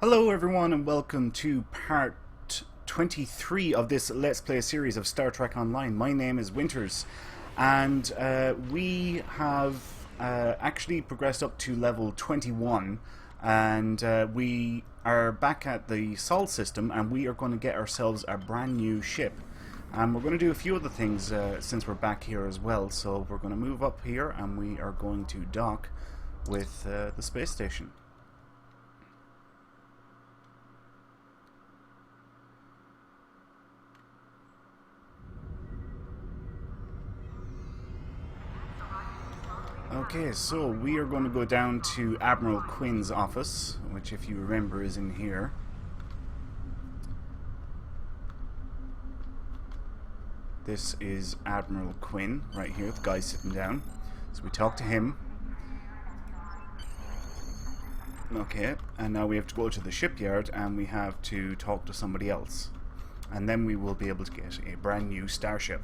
Hello everyone and welcome to part 23 of this Let's Play series of Star Trek Online. My name is Winters and we have actually progressed up to level 21 and we are back at the Sol system and we are going to get ourselves a brand new ship. And we're going to do a few other things since we're back here as well. So we're going to move up here and we are going to dock with the space station. Okay, so we are going to go down to Admiral Quinns' office, which if you remember is in here. This is Admiral Quinn, right here, the guy sitting down. So we talk to him. Okay, and now we have to go to the shipyard and we have to talk to somebody else. And then we will be able to get a brand new starship.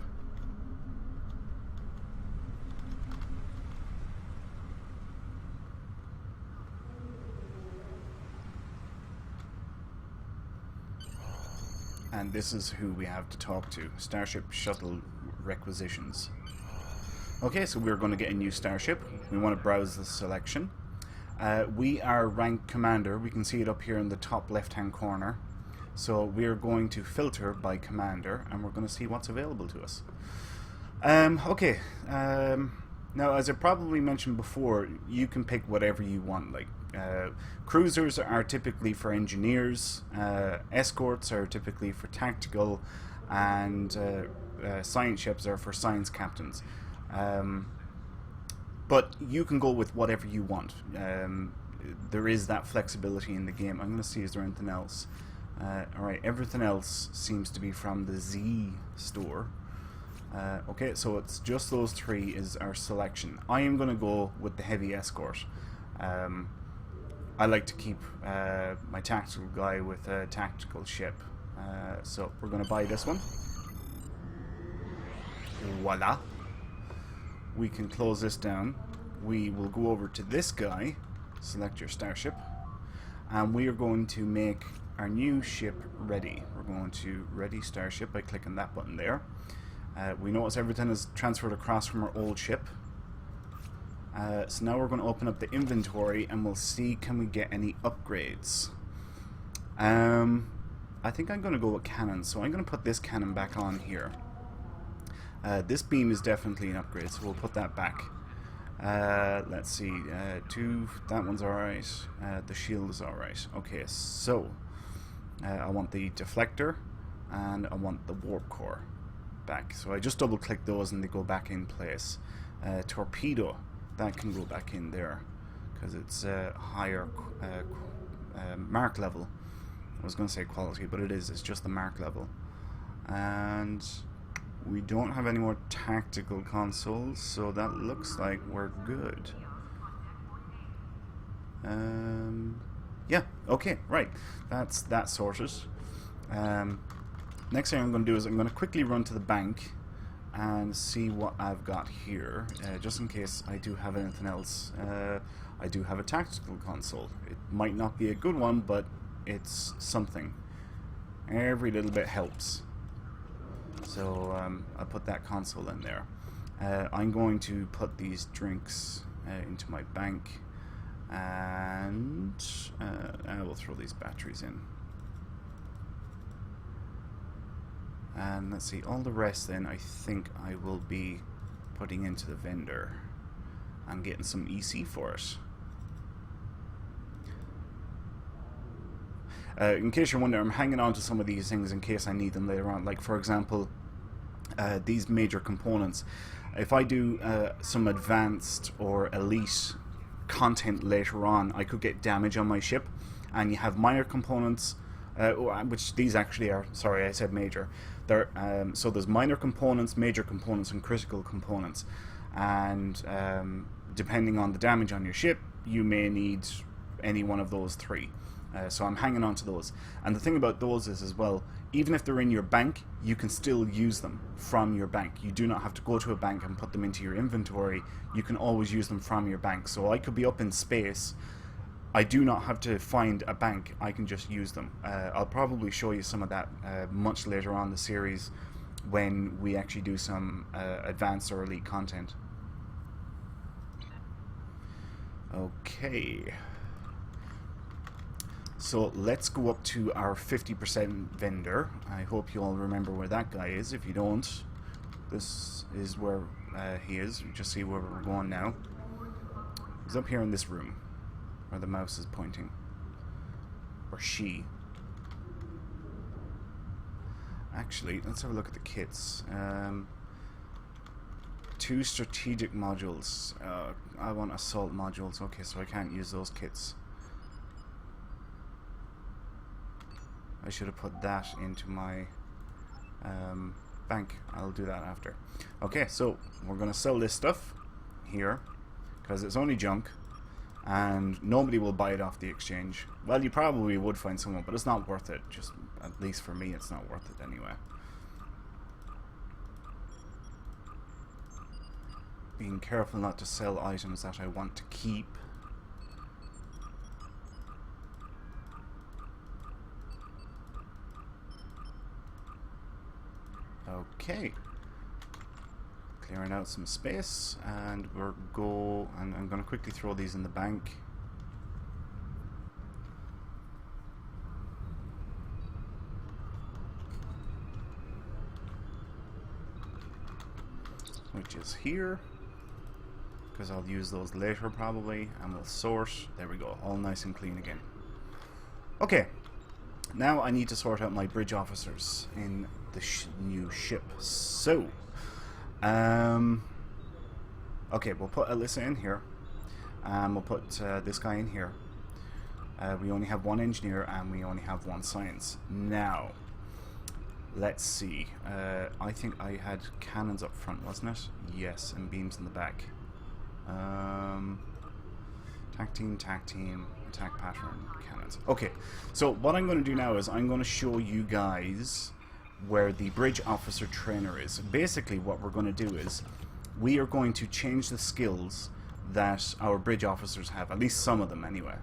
And this is who we have to talk to. Starship Shuttle Requisitions. Okay, so we're going to get a new starship. We want to browse the selection. We are ranked commander. We can see it up here in the top left-hand corner. So we're going to filter by commander, and we're going to see what's available to us. Okay. Now, as I probably mentioned before, you can pick whatever you want. Like cruisers are typically for engineers, escorts are typically for tactical, and science ships are for science captains. But you can go with whatever you want. There is that flexibility in the game. I'm going to see, is there anything else? Alright, everything else seems to be from the Z store. Okay, so it's just those three is our selection. I am going to go with the Heavy Escort. I like to keep my tactical guy with a tactical ship. So we're going to buy this one. Voila. We can close this down. We will go over to this guy, select your starship, and we are going to make our new ship ready. We're going to ready starship by clicking that button there. We notice everything is transferred across from our old ship. So now we're going to open up the inventory and we'll see, can we get any upgrades. I think I'm going to go with cannon, so I'm going to put this cannon back on here. This beam is definitely an upgrade, so we'll put that back. Let's see, that one's alright, the shield is alright. Okay, so I want the deflector and I want the warp core back. So I just double click those and they go back in place. Torpedo, that can go back in there because it's higher mark level. I was going to say quality, but it's just the mark level. And we don't have any more tactical consoles, so that looks like we're good. Yeah, okay, right. That's that sorted. Next thing I'm going to do is I'm going to quickly run to the bank and see what I've got here, just in case I do have anything else. I do have a tactical console. It might not be a good one, but it's something. Every little bit helps. So I'll put that console in there. I'm going to put these drinks into my bank, and I will throw these batteries in. And let's see, all the rest then I think I will be putting into the vendor and getting some EC for it. In case you're wondering, I'm hanging on to some of these things in case I need them later on. Like, for example, these major components. If I do some advanced or elite content later on, I could get damage on my ship. And you have minor components, which these actually are, sorry, I said major. So there's minor components, major components, and critical components. And depending on the damage on your ship, you may need any one of those three. So I'm hanging on to those. And the thing about those is as well, even if they're in your bank, you can still use them from your bank. You do not have to go to a bank and put them into your inventory. You can always use them from your bank. So I could be up in space I do not have to find a bank. I can just use them. I'll probably show you some of that much later on in the series when we actually do some advanced or elite content. Okay. So let's go up to our 50% vendor. I hope you all remember where that guy is. If you don't, this is where he is. You just see where we're going now. He's up here in this room where the mouse is pointing. Or she. Actually, let's have a look at the kits. 2 strategic modules. I want assault modules. Okay, so I can't use those kits. I should have put that into my bank. I'll do that after. Okay, so we're going to sell this stuff here because it's only junk and nobody will buy it off the exchange. Well, you probably would find someone, but it's not worth it. Just, at least for me, it's not worth it anyway. Being careful not to sell items that I want to keep. Okay, clearing out some space, and I'm going to quickly throw these in the bank. Which is here, because I'll use those later probably, and we'll sort. There we go, all nice and clean again. Okay. Now I need to sort out my bridge officers in the new ship. So, okay, we'll put Alyssa in here. We'll put this guy in here. We only have 1 engineer and we only have 1 science. Now, let's see. I think I had cannons up front, wasn't it? Yes, and beams in the back. Tac team, attack pattern, cannons. Okay, so what I'm going to do now is I'm going to show you guys where the bridge officer trainer is. Basically what we're going to do is we are going to change the skills that our bridge officers have, at least some of them anyway.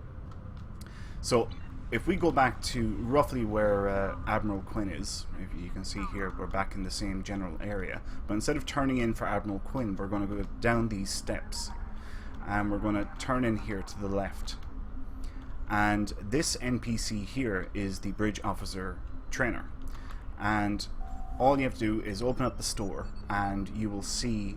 So if we go back to roughly where Admiral Quinn is, if you can see here, we're back in the same general area, but instead of turning in for Admiral Quinn, we're going to go down these steps and we're going to turn in here to the left. And this NPC here is the bridge officer trainer, and all you have to do is open up the store and you will see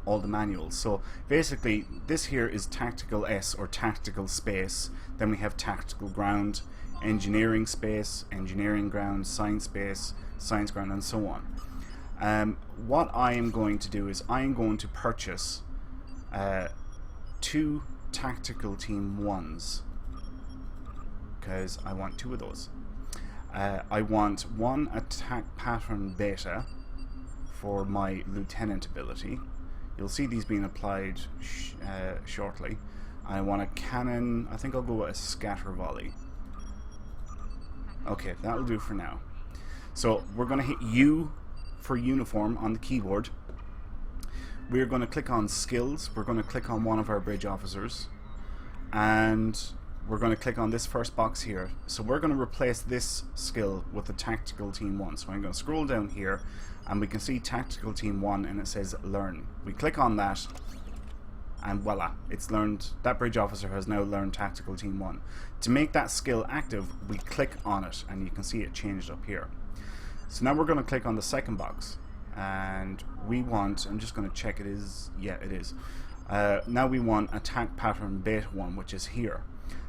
all the manuals. So basically this here is tactical S, or tactical space. Then we have tactical ground, engineering space, engineering ground, science space, science ground, and so on. What I am going to do is I am going to purchase 2 tactical team 1s, because I want 2 of those. I want 1 attack pattern beta for my lieutenant ability. You'll see these being applied shortly. I want a cannon. I think I'll go with a scatter volley. Okay, that'll do for now. So we're going to hit U for uniform on the keyboard. We're going to click on skills. We're going to click on one of our bridge officers, and we're going to click on this first box here. So we're going to replace this skill with the tactical team 1. So I'm going to scroll down here and we can see tactical team 1 and it says learn. We click on that and voila, it's learned. That bridge officer has now learned tactical team 1. To make that skill active, we click on it and you can see it changed up here. So now we're going to click on the second box and we want, I'm just going to check it is, yeah it is. Now we want attack pattern beta 1, which is here.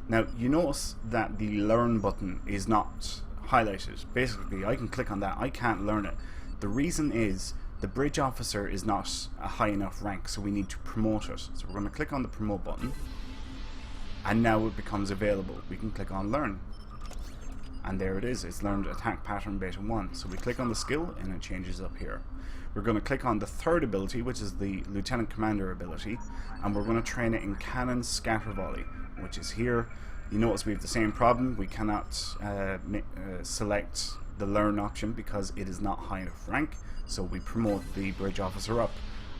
Now you notice that the learn button is not highlighted. Basically I can click on that, I can't learn it. The reason is the bridge officer is not a high enough rank, so we need to promote it. So we're going to click on the promote button and now it becomes available. We can click on learn and there it is, it's learned attack pattern beta 1. So we click on the skill and it changes up here. We're going to click on the third ability, which is the lieutenant commander ability, and we're going to train it in cannon scatter volley, which is here. You notice we have the same problem. We cannot select the learn option because it is not high enough rank, so we promote the bridge officer up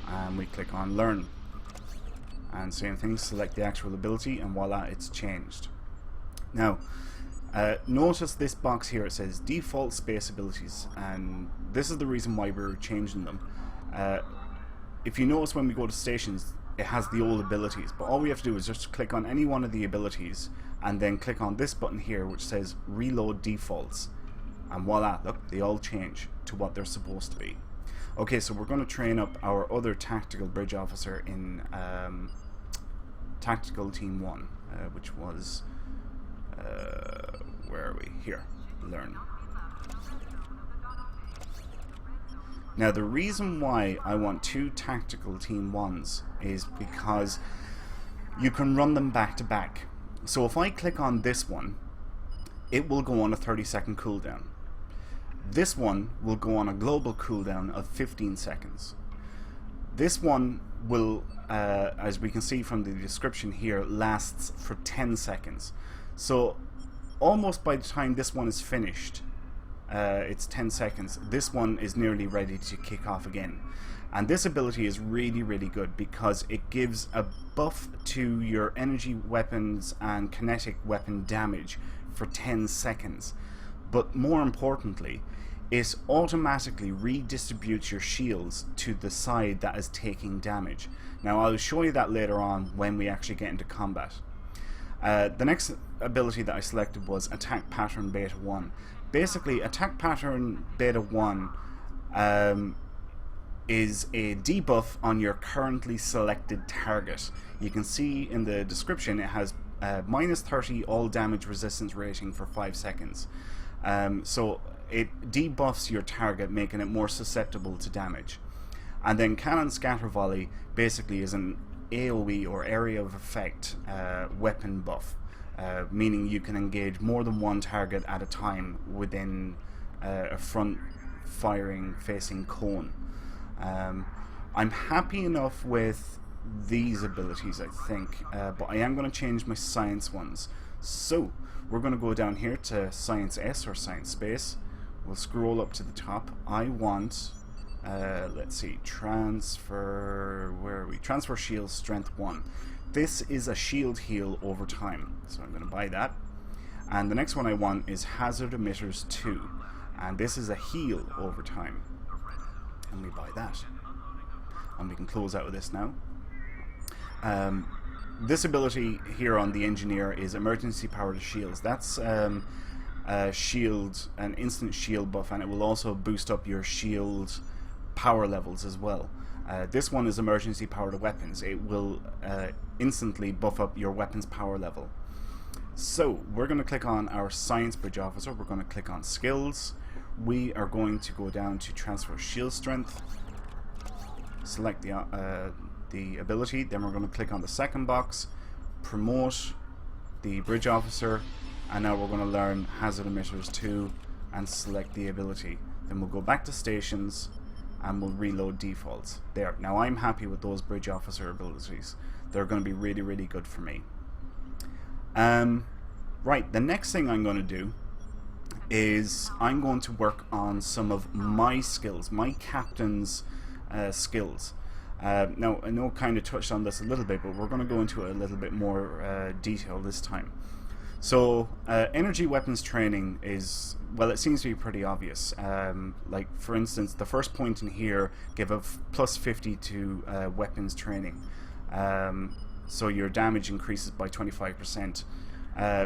and we click on learn And same thing, select the actual ability, and voila, it's changed. Now, notice this box here, it says default space abilities, and this is the reason why we're changing them. If you notice when we go to stations, it has the old abilities, but all we have to do is just click on any one of the abilities and then click on this button here which says reload defaults, and voila, look, they all change to what they're supposed to be. Okay, so we're going to train up our other tactical bridge officer in Tactical Team 1, which was, where are we? Here, learn. Now the reason why I want 2 Tactical Team 1s is because you can run them back to back. So if I click on this one, it will go on a 30-second cooldown. This one will go on a global cooldown of 15 seconds. This one will, as we can see from the description here, lasts for 10 seconds. So almost by the time this one is finished, it's 10 seconds, this one is nearly ready to kick off again. And this ability is really, really good because it gives a buff to your energy weapons and kinetic weapon damage for 10 seconds. But more importantly, it automatically redistributes your shields to the side that is taking damage. Now I'll show you that later on when we actually get into combat. The next ability that I selected was Attack Pattern Beta 1. Basically, Attack Pattern Beta 1 is a debuff on your currently selected target. You can see in the description it has minus 30 all damage resistance rating for 5 seconds. So it debuffs your target, making it more susceptible to damage. And then Cannon Scatter Volley basically is an AoE or area of effect weapon buff, meaning you can engage more than one target at a time within a front firing facing cone. I'm happy enough with these abilities, I think, but I am going to change my science ones. So we're going to go down here to Science S or Science Space. We'll scroll up to the top. I want, let's see, transfer, where are we? Transfer Shield Strength 1. This is a shield heal over time, so I'm going to buy that. And the next one I want is Hazard Emitters 2, and this is a heal over time. And we buy that. And we can close out with this now. This ability here on the Engineer is Emergency Power to Shields. That's shield, an instant shield buff, and it will also boost up your shield power levels as well. This one is Emergency Power to Weapons. It will instantly buff up your weapons power level. So we're going to click on our Science Bridge Officer. We're going to click on Skills. We are going to go down to Transfer Shield Strength, select the ability, then we're going to click on the second box, promote the Bridge Officer, and now we're going to learn Hazard Emitters 2 and select the ability. Then we'll go back to Stations and we'll reload defaults. There. Now I'm happy with those Bridge Officer abilities. They're going to be really, really good for me. Right, the next thing I'm going to do is I'm going to work on some of my skills, my captain's skills. Now, I know I kind of touched on this a little bit, but we're going to go into it a little bit more detail this time. So, energy weapons training is, well, it seems to be pretty obvious. Like, for instance, the first point in here give a plus 50 to weapons training. So your damage increases by 25%.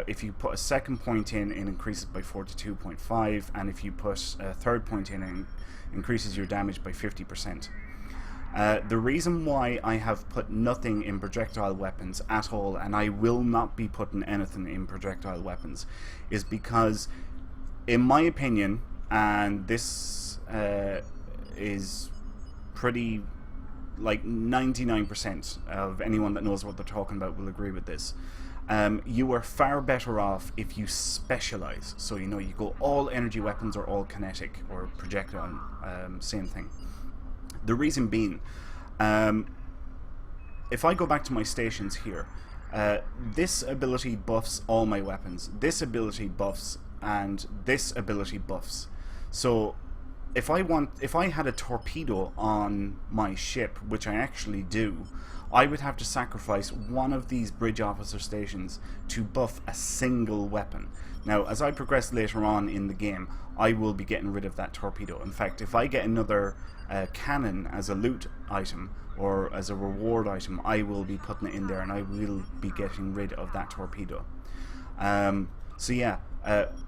If you put a second point in, it increases by 42.5, and if you put a third point in, it increases your damage by 50%. The reason why I have put nothing in projectile weapons at all, and I will not be putting anything in projectile weapons, is because, in my opinion, and this is pretty, like 99% of anyone that knows what they're talking about will agree with this. You are far better off if you specialize. So, you know, you go all energy weapons or all kinetic or projectile, same thing. The reason being, if I go back to my stations here, this ability buffs all my weapons, this ability buffs, and this ability buffs. So if I had a torpedo on my ship, which I actually do, I would have to sacrifice one of these bridge officer stations to buff a single weapon. Now, as I progress later on in the game, I will be getting rid of that torpedo. In fact, if I get another cannon as a loot item or as a reward item, I will be putting it in there, and I will be getting rid of that torpedo. So yeah,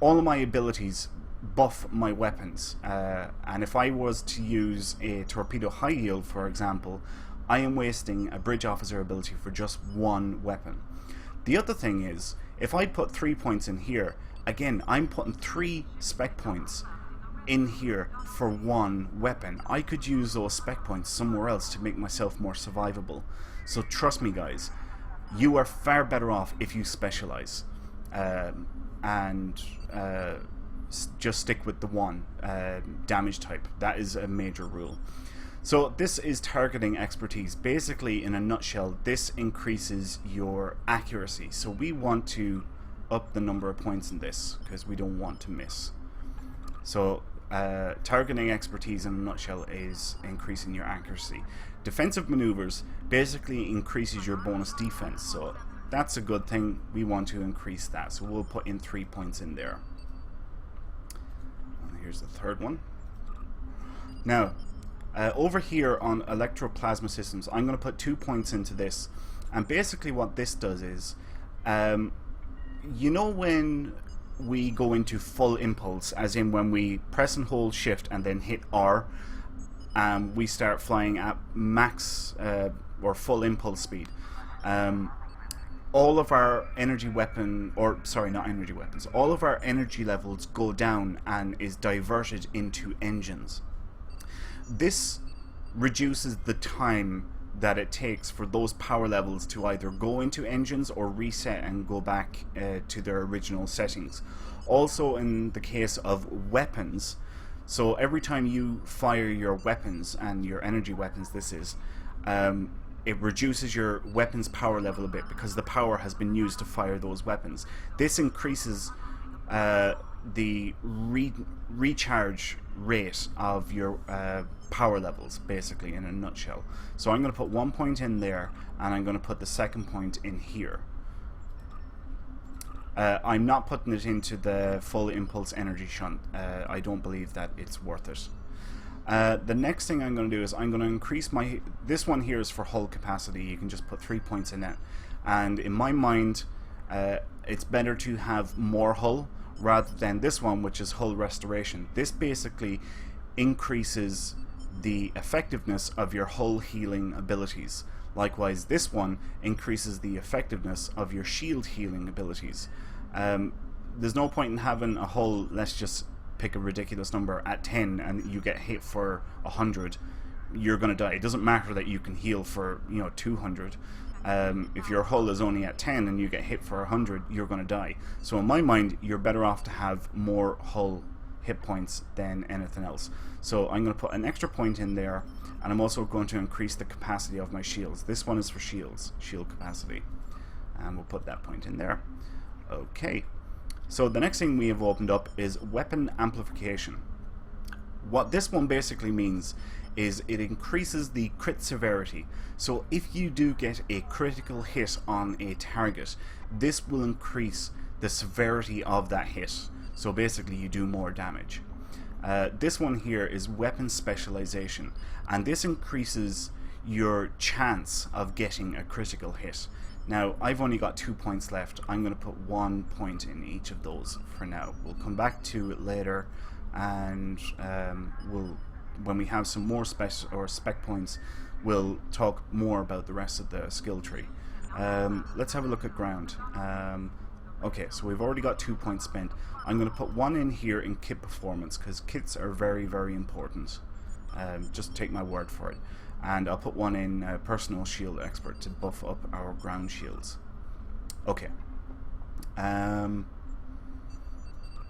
all of my abilities buff my weapons, and if I was to use a torpedo high yield, for example, I am wasting a bridge officer ability for just one weapon. The other thing is, if I put 3 points in here, again, I'm putting 3 spec points in here for one weapon. I could use those spec points somewhere else to make myself more survivable. So trust me, guys, you are far better off if you specialize, and just stick with the one damage type. That is a major rule. So this is targeting expertise. Basically, in a nutshell, this increases your accuracy. So we want to up the number of points in this because we don't want to miss. So targeting expertise in a nutshell is increasing your accuracy. Defensive maneuvers basically increases your bonus defense. So that's a good thing. We want to increase that. So we'll put in 3 points in there. And here's the third one. Now, over here on Electroplasma Systems, I'm going to put 2 points into this, and basically what this does is, you know when we go into full impulse, as in when we press and hold shift and then hit R, we start flying at max or full impulse speed. All of our energy weapon, or sorry, not energy weapons, all of our energy levels go down and is diverted into engines. This reduces the time that it takes for those power levels to either go into engines or reset and go back to their original settings. Also, in the case of weapons, so every time you fire your weapons, and your energy weapons this is, it reduces your weapon's power level a bit because the power has been used to fire those weapons. This increases the recharge rate of your power levels, basically, in a nutshell. So I'm going to put 1 point in there, and I'm going to put the second point in here. I'm not putting it into the full impulse energy shunt. I don't believe that it's worth it. The next thing I'm going to do is I'm going to increase my... This one here is for hull capacity. You can just put 3 points in it. And in my mind, it's better to have more hull rather than this one, which is hull restoration. This basically increases the effectiveness of your hull healing abilities. Likewise, this one increases the effectiveness of your shield healing abilities. There's no point in having a hull, let's just pick a ridiculous number, at 10 and you get hit for 100. You're going to die. It doesn't matter that you can heal for 200. If your hull is only at 10 and you get hit for 100, you're going to die. So in my mind, you're better off to have more hull hit points than anything else. So I'm going to put an extra point in there, and I'm also going to increase the capacity of my shields. This one is for shields, shield capacity, and we'll put that point in there. Okay, so the next thing we have opened up is weapon amplification. What this one basically means is it increases the crit severity. So if you do get a critical hit on a target, this will increase the severity of that hit. So basically you do more damage. This one here is weapon specialization, and this increases your chance of getting a critical hit. Now, I've only got 2 points left. I'm going to put 1 point in each of those for now. We'll come back to it later, and when we have some more spec points, we'll talk more about the rest of the skill tree. Let's have a look at ground. Okay, so we've already got 2 points spent. I'm going to put 1 in here in kit performance, because kits are very, very important. Just take my word for it. And I'll put 1 in personal shield expert to buff up our ground shields. Okay.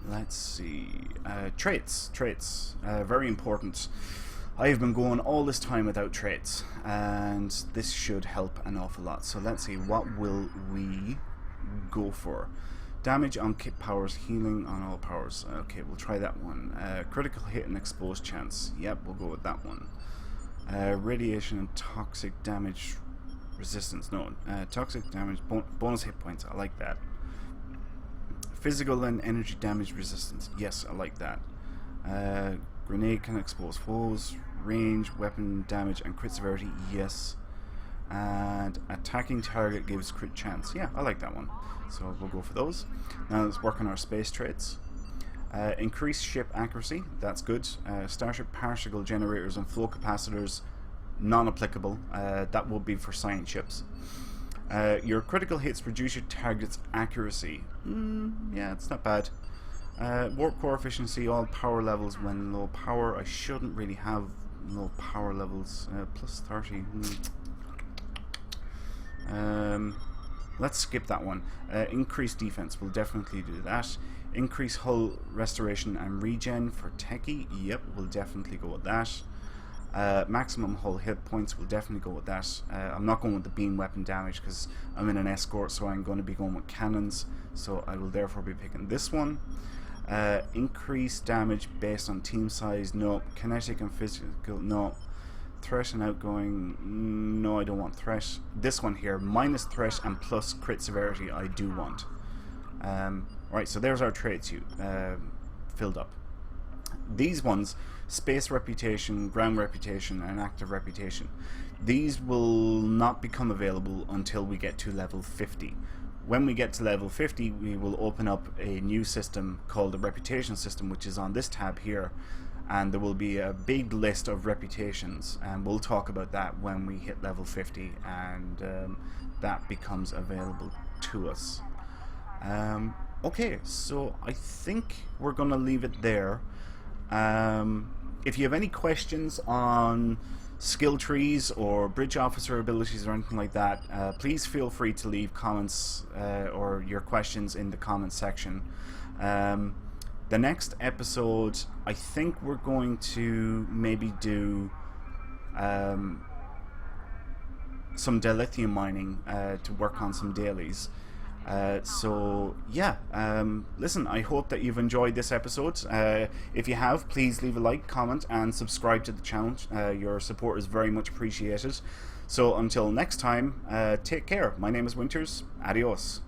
Let's see. Traits. Very important. I have been going all this time without traits, and this should help an awful lot. So let's see, what will we go for? Damage on kit powers, healing on all powers. Okay, we'll try that one. Critical hit and exposed chance. Yep, we'll go with that one. Radiation and toxic damage resistance. No, toxic damage bonus hit points. I like that. Physical and energy damage resistance. Yes, I like that. Grenade can expose foes. Range, weapon damage, and crit severity. Yes. And attacking target gives crit chance. Yeah, I like that one. So we'll go for those. Now let's work on our space traits. Increased ship accuracy. That's good. Starship particle generators and flow capacitors. Non-applicable. That will be for science ships. Your critical hits reduce your target's accuracy. Yeah, it's not bad. Warp core efficiency, all power levels when low power. I shouldn't really have low power levels. Plus 30. Let's skip that one. Increased defense, we'll definitely do that. Increase hull restoration and regen for techie. Yep, we'll definitely go with that. Maximum hull hit points, we'll definitely go with that. I'm not going with the beam weapon damage because I'm in an escort, so I'm going to be going with cannons, so I will therefore be picking this one. Increased damage based on team size, no. Kinetic and physical, no. Threat and outgoing, no, I don't want threat. This one here, minus threat and plus crit severity, I do want. Right, so there's our traits filled up. These ones, space reputation, ground reputation, and active reputation, these will not become available until we get to level 50. When we get to level 50, we will open up a new system called the reputation system, which is on this tab here, and there will be a big list of reputations, and we'll talk about that when we hit level 50 and that becomes available to us. Okay, so I think we're gonna leave it there. If you have any questions on skill trees or bridge officer abilities or anything like that, please feel free to leave comments or your questions in the comment section. The next episode, I think we're going to maybe do some dilithium mining to work on some dailies. So yeah, listen, I hope that you've enjoyed this episode. If you have, please leave a like, comment, and subscribe to the channel. Your support is very much appreciated. So until next time, take care. My name is Winters. Adios.